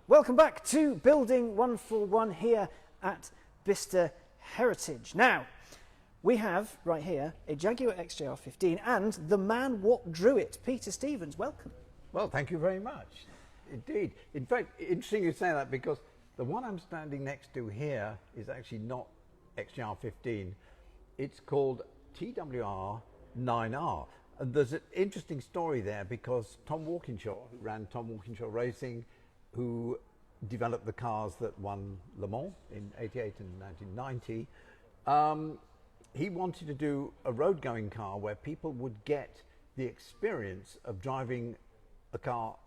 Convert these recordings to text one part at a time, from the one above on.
Welcome back to Building 141 here at Bicester Heritage. Now, we have right here a Jaguar XJR-15 and the man what drew it, Peter Stevens. Welcome. Well, thank you very much. Indeed. In fact, interesting you say that because the one I'm standing next to here is actually not XJR-15. It's called TWR-9R. And there's an interesting story there because Tom Walkinshaw, who ran Tom Walkinshaw Racing, who developed the cars that won Le Mans in '88 and 1990, he wanted to do a road-going car where people would get the experience of driving a car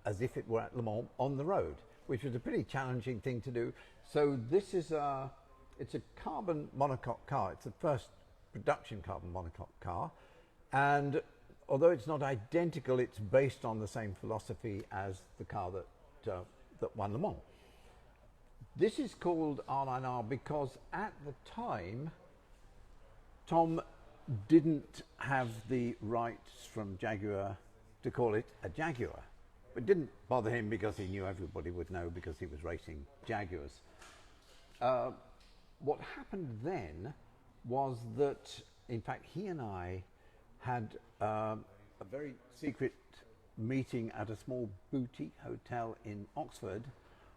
as if it were at Le Mans on the road, which was a pretty challenging thing to do. So this is it's a carbon monocoque car. It's the first production carbon monocoque car. And although it's not identical, it's based on the same philosophy as the car that won Le Mans. This is called R9R because at the time, Tom didn't have the rights from Jaguar to call it a Jaguar. It didn't bother him because he knew everybody would know because he was racing Jaguars. What happened then was that, in fact, he and I had a very secret meeting at a small boutique hotel in Oxford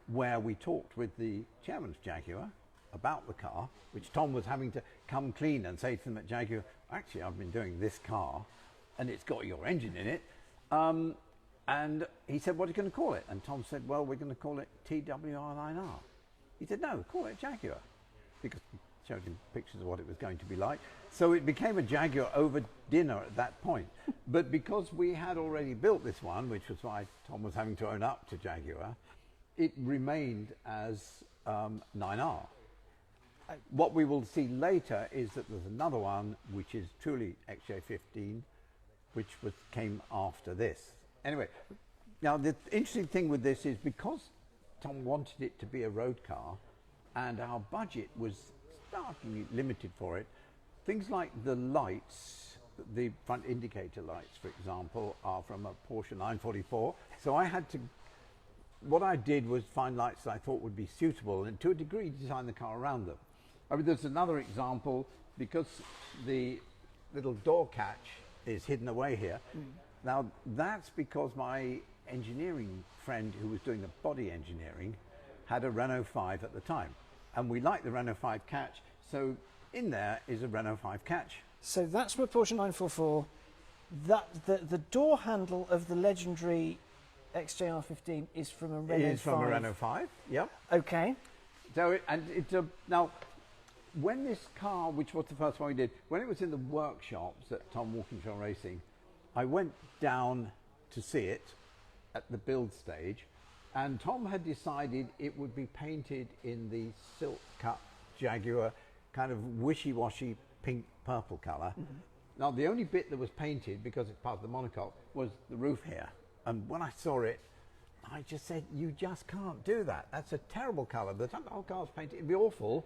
where we talked with the chairman of Jaguar about the car, which Tom was having to come clean and say to them at Jaguar, actually, I've been doing this car and it's got your engine in it. And he said, what are you going to call it? And Tom said, well, we're going to call it TWR-9R. He said, no, call it Jaguar, because he showed him pictures of what it was going to be like. So it became a Jaguar over dinner at that point. But because we had already built this one, which was why Tom was having to own up to Jaguar, it remained as 9R. What we will see later is that there's another one which is truly XJ-15, which came after this. Anyway, now the interesting thing with this is because Tom wanted it to be a road car and our budget was starkly limited for it, things like the lights, the front indicator lights, for example, are from a Porsche 944. So I had to, what I did was find lights that I thought would be suitable and to a degree design the car around them. I mean, there's another example because the little door catch is hidden away here. Now that's because my engineering friend who was doing the body engineering had a Renault 5 at the time. And we liked the Renault 5 catch, so in there is a Renault 5 catch. So that's from a Porsche 944. The door handle of the legendary XJR-15 is from a Renault 5. It is from a Renault 5, yep. Okay. So now, when this car, which was the first one we did, when it was in the workshops at Tom Walkinshaw Racing, I went down to see it at the build stage, and Tom had decided it would be painted in the silk cut Jaguar kind of wishy-washy pink purple colour. Now the only bit that was painted, because it's part of the monocoque, was the roof here. And when I saw it, I just said, you just can't do that. That's a terrible colour. The time the whole car's painted, it'd be awful.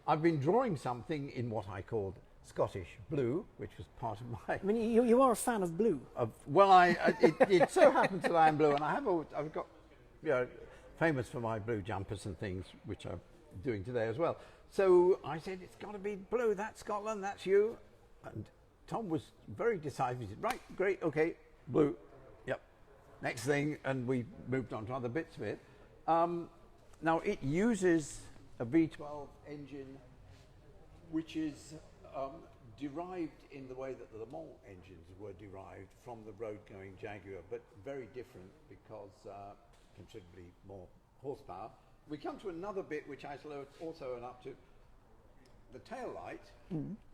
I've been drawing something in what I called Scottish blue, which was part of my... I mean, you are a fan of blue. Well, it so happens that I am blue, and I've got, you know, famous for my blue jumpers and things, which I'm doing today as well. So I said, it's got to be blue. That's Scotland. That's you. And Tom was very decisive. He said, right, great, okay, blue. Yep. Next thing, and we moved on to other bits of it. Now it uses a V12 engine, which is derived in the way that the Le Mans engines were derived from the road-going Jaguar, but very different because considerably more horsepower. We come to another bit which I also own up to, the tail light.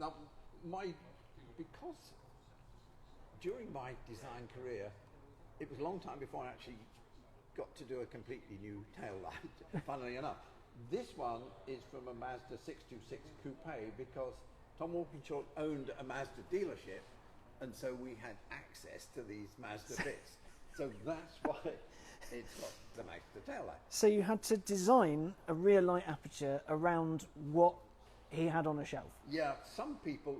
Now, because during my design career, it was a long time before I actually got to do a completely new tail light, funnily enough. This one is from a Mazda 626 Coupe because Tom Walkinshaw owned a Mazda dealership, and so we had access to these Mazda bits. So that's why it's got the Mazda taillight. So you had to design a rear light aperture around what he had on a shelf. Yeah, some people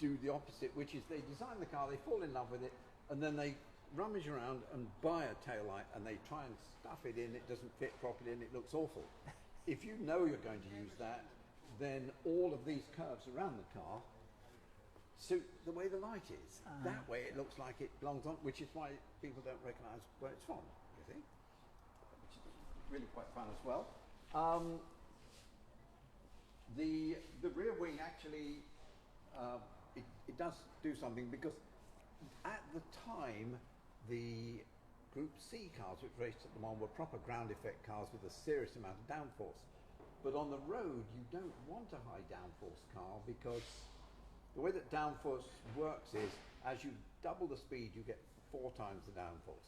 do the opposite, which is they design the car, they fall in love with it, and then they rummage around and buy a taillight and they try and stuff it in, it doesn't fit properly and it looks awful. If you know you're going to use that, then all of these curves around the car suit the way the light is. That way it looks like it belongs on, which is why people don't recognise where it's from, you see. Which is really quite fun as well. The rear wing actually, it does do something, because at the time the Group C cars which raced at Le Mans were proper ground effect cars with a serious amount of downforce. But on the road you don't want a high downforce car, because the way that downforce works is as you double the speed you get 4 times the downforce.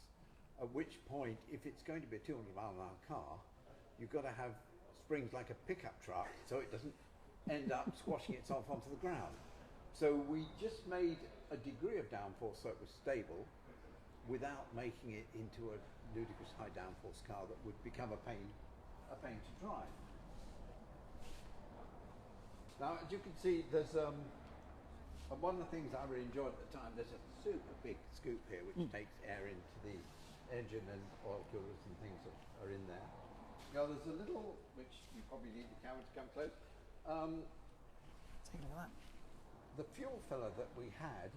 At which point, if it's going to be a 200 mile an hour car, you've got to have springs like a pickup truck so it doesn't end up squashing itself onto the ground. So we just made a degree of downforce so it was stable without making it into a ludicrous high downforce car that would become a pain to drive. Now, as you can see, there's one of the things I really enjoyed at the time, there's a super big scoop here which takes air into the engine and oil coolers and things that are in there. Now there's a little, which you probably need the camera to come close. Take a look at that. The fuel filler that we had,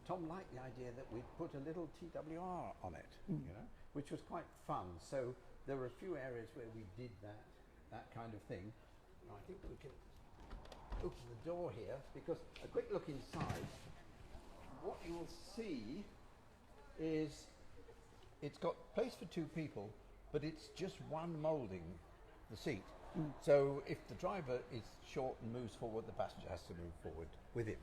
Tom liked the idea that we'd put a little TWR on it, you know, which was quite fun. So there were a few areas where we did that kind of thing. Now, I think we can open the door here, because a quick look inside, what you will see is it's got place for 2 people, but it's just one moulding the seat. So if the driver is short and moves forward, the passenger has to move forward with him,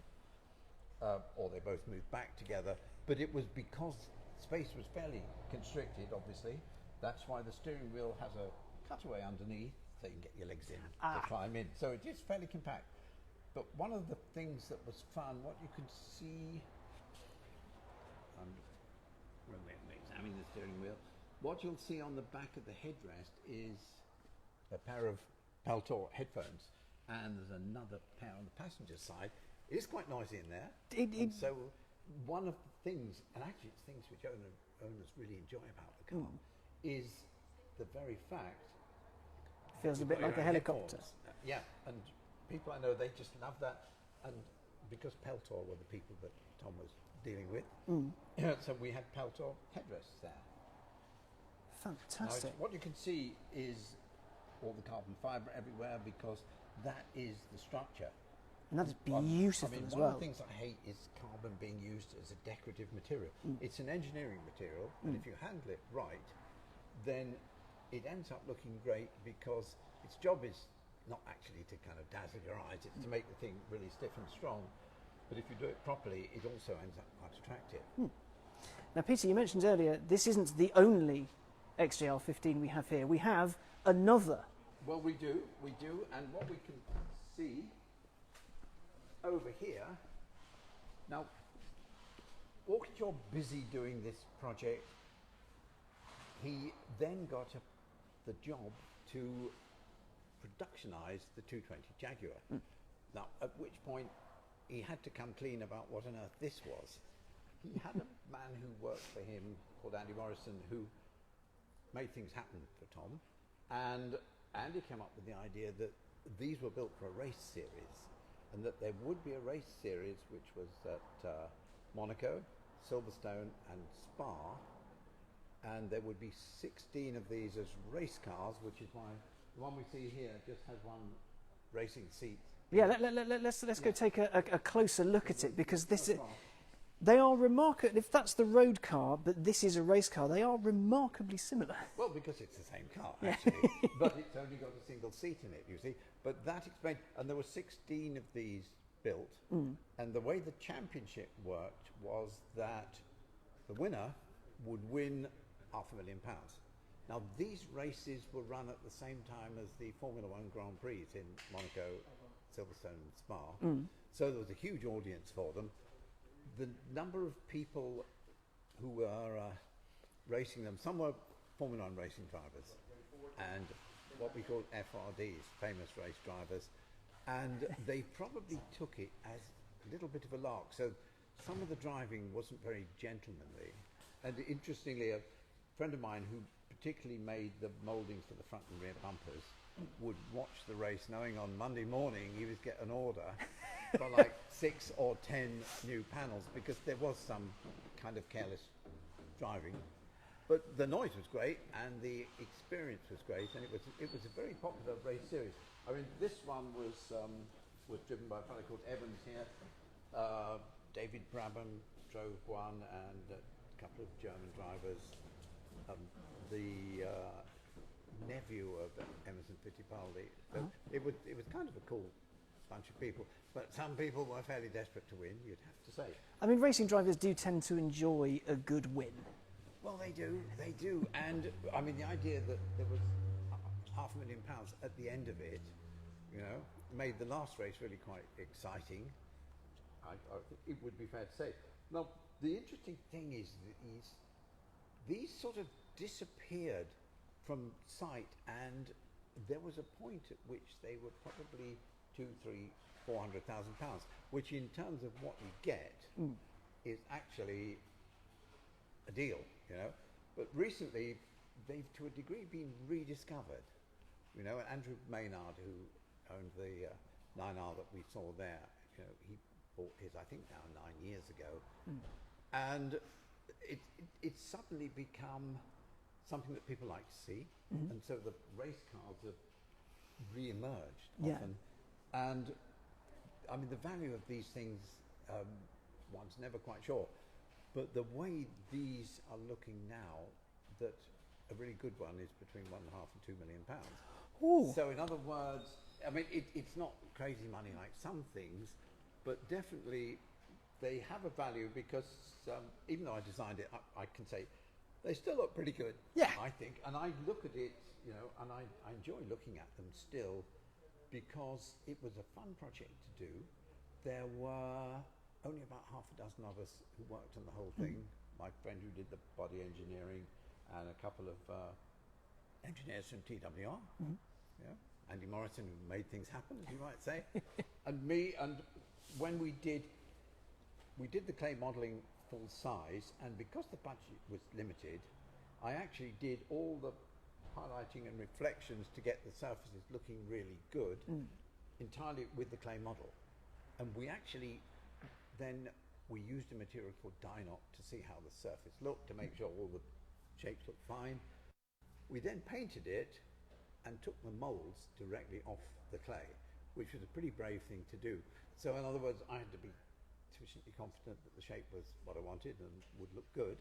or they both move back together. But it was because space was fairly constricted, obviously. That's why the steering wheel has a cutaway underneath, so you can get your legs in to climb in. So it is fairly compact. But one of the things that was fun, what you could see, when we examine the steering wheel, what you'll see on the back of the headrest is a pair of Peltor headphones, and there's another pair on the passenger side. It is quite noisy in there. And so one of the things, and actually it's things which owners really enjoy about the car, is the very fact feels a bit like a helicopter. Yeah, and people I know, they just love that. And because Peltor were the people that Tom was dealing with, so we had Peltor headrests there. Fantastic. Now, what you can see is all the carbon fibre everywhere, because that is the structure. And that is beautiful as well. One of the things I hate is carbon being used as a decorative material. It's an engineering material, and if you handle it right, then it ends up looking great, because its job is not actually to kind of dazzle your eyes, it's to make the thing really stiff and strong. But if you do it properly, it also ends up quite attractive. Now, Peter, you mentioned earlier, this isn't the only XJR-15 we have here. We have another. Well, we do, and what we can see over here, now, Orchard busy doing this project. He then got the job to productionize the 220 Jaguar. Now, at which point he had to come clean about what on earth this was. He had a man who worked for him called Andy Morrison, who made things happen for Tom, and Andy came up with the idea that these were built for a race series, and that there would be a race series which was at Monaco, Silverstone and Spa, and there would be 16 of these as race cars, which is why the one we see here just has one racing seat. Yeah, let's go take a closer look at it, because this is, they are remarkable. If that's the road car, but this is a race car, they are remarkably similar. Well, because it's the same car, actually, but it's only got a single seat in it, you see. But that explains, and there were 16 of these built, and the way the championship worked was that the winner would win £500,000. Now, these races were run at the same time as the Formula One Grand Prix in Monaco, Silverstone and Spa, so there was a huge audience for them. The number of people who were racing them, some were Formula One racing drivers and what we call FRDs, famous race drivers, and they probably took it as a little bit of a lark. So some of the driving wasn't very gentlemanly, And interestingly, a friend of mine who particularly made the mouldings for the front and rear bumpers would watch the race knowing on Monday morning he would get an order for like 6 or 10 new panels, because there was some kind of careless driving. But the noise was great and the experience was great, and it was a very popular race series. I mean, this one was driven by a fellow called Evans here. David Brabham drove one, and a couple of German drivers. The nephew of Emerson Fittipaldi. So it was kind of a cool bunch of people, but some people were fairly desperate to win, you'd have to say. I mean, racing drivers do tend to enjoy a good win. Well, they do, and I mean, the idea that there was £500,000 at the end of it, you know, made the last race really quite exciting. I think it would be fair to say. Now, the interesting thing is that these sort of disappeared from sight, and there was a point at which they were probably £200,000-400,000, which in terms of what you get is actually a deal, you know. But recently they've to a degree been rediscovered, you know. And Andrew Maynard, who owned the 9R that we saw there, you know, he bought his, I think now 9 years ago, and it's suddenly become something that people like to see, and so the race cars have re-emerged often. And I mean, the value of these things, one's never quite sure, but the way these are looking now, that a really good one is between £1.5 and £2 million. Ooh. So in other words, I mean, it's not crazy money like some things, but definitely they have a value, because even though I designed it, I can say they still look pretty good, I think. And I look at it, you know, and I enjoy looking at them still, because it was a fun project to do. There were only about half a dozen of us who worked on the whole thing. My friend who did the body engineering, and a couple of engineers from TWR, Andy Morrison, who made things happen, as you might say, and me. And when we did the clay modelling full size, and because the budget was limited, I actually did all the highlighting and reflections to get the surfaces looking really good, entirely with the clay model. And we actually then used a material called Dynoc to see how the surface looked, to make sure all the shapes looked fine. We then painted it and took the molds directly off the clay, which was a pretty brave thing to do. So in other words, I had to be sufficiently confident that the shape was what I wanted and would look good,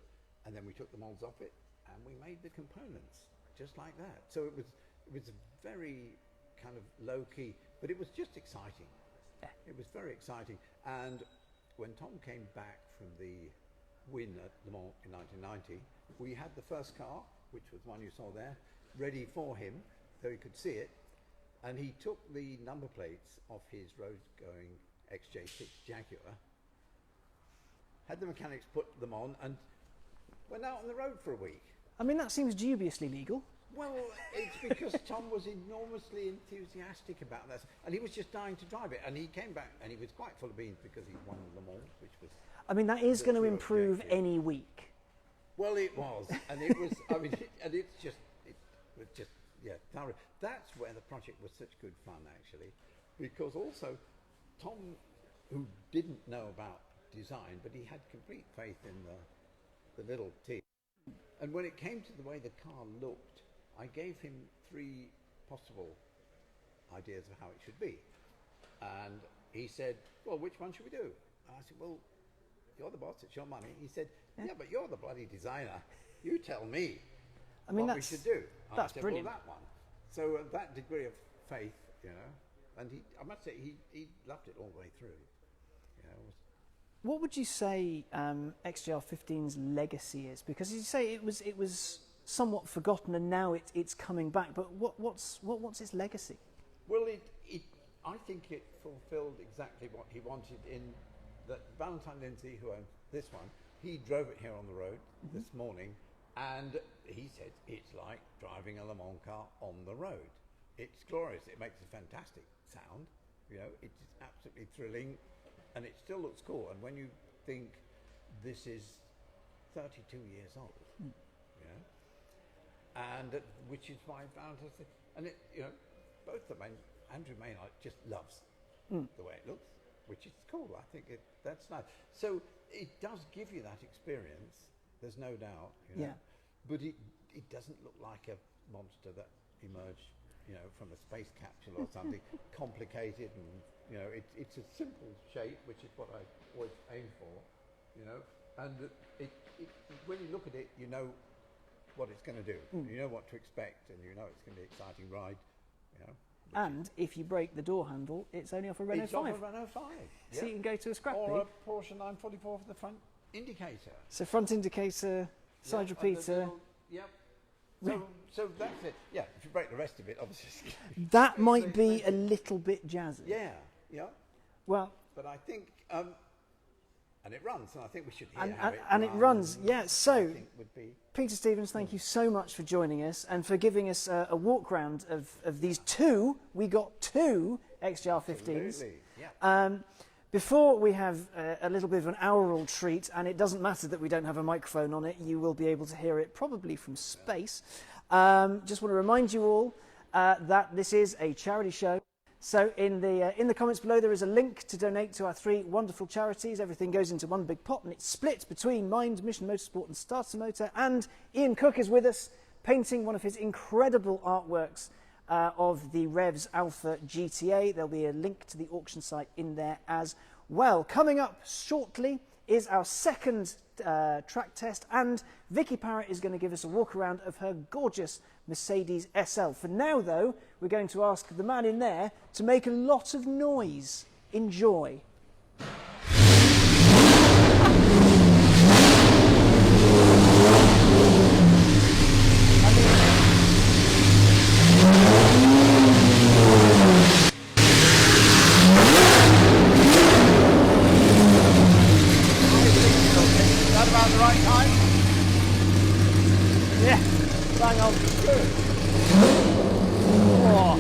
and then we took the molds off it and we made the components just like that. So it was very kind of low key, but it was just exciting. It was very exciting. And when Tom came back from the win at Le Mans in 1990, we had the first car, which was one you saw there, ready for him so he could see it, and he took the number plates off his road-going XJ6 Jaguar, had the mechanics put them on, and went out on the road for a week. I mean, that seems dubiously legal. Well, it's because Tom was enormously enthusiastic about this, and he was just dying to drive it. And he came back, and he was quite full of beans because he won Le Mans, which was... I mean, that is going to improve any week. Well, it was, and it was. I mean, it was just, yeah, thorough. That's where the project was such good fun, actually, because also Tom, who didn't know about design, but he had complete faith in the little team. And when it came to the way the car looked, I gave him 3 possible ideas of how it should be. And he said, well, which one should we do? And I said, well, you're the boss, it's your money. He said, yeah, but you're the bloody designer. You tell me what we should do. And that's I said, brilliant. well, that one. So that degree of faith, you know, and I must say, he loved it all the way through. You know, what would you say XJR-15's legacy is? Because as you say, it was somewhat forgotten, and now it's coming back. But what's its legacy? Well, I think it fulfilled exactly what he wanted, in that Valentine Lindsay, who owned this one, he drove it here on the road this morning, and he said it's like driving a Le Mans car on the road. It's glorious. It makes a fantastic sound. You know, it's absolutely thrilling, and it still looks cool. And when you think this is 32 years old, you know, and which is why fantastic. And it, you know, both of them, Andrew Maynard just loves the way it looks, which is cool. I think that's nice. So it does give you that experience. There's no doubt, you know, but it doesn't look like a monster that emerged, you know, from a space capsule or something complicated, and you know, it's a simple shape, which is what I always aim for, you know, and when you look at it, you know what it's going to do, you know what to expect, and you know it's going to be an exciting ride, you know. And if you break the door handle, it's only off a Renault 5. It's off a Renault 5. So you can go to a scrap or heap. a Porsche 944 for the front indicator. So front indicator, side repeater. So that's it. Yeah, if you break the rest of it, obviously. That might be a little bit jazzy. Yeah. Well, but I think, and it runs, and I think we should hear how it runs. Yeah. So, I think would be Peter Stevens, thank you so much for joining us and for giving us a walk round of these two. We got two XJR-15s. Absolutely. Yeah. Before we have a little bit of an aural treat, and it doesn't matter that we don't have a microphone on it, you will be able to hear it probably from space. Just want to remind you all that this is a charity show. So in the comments below there is a link to donate to our three wonderful charities. Everything goes into one big pot and it's split between Mind, Mission Motorsport and Starter Motor. And Ian Cook is with us painting one of his incredible artworks of the REVS Alpha GTA. There'll be a link to the auction site in there as well. Coming up shortly is our second track test, and Vicky Parrott is going to give us a walk around of her gorgeous Mercedes SL. For now though, we're going to ask the man in there to make a lot of noise. Enjoy. About the right time? Yeah, bang on. Good. Oh.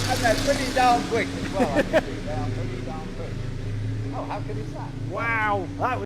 And they're pretty down quick as well. I can do down pretty down quick. Oh, how good is that? Wow, that was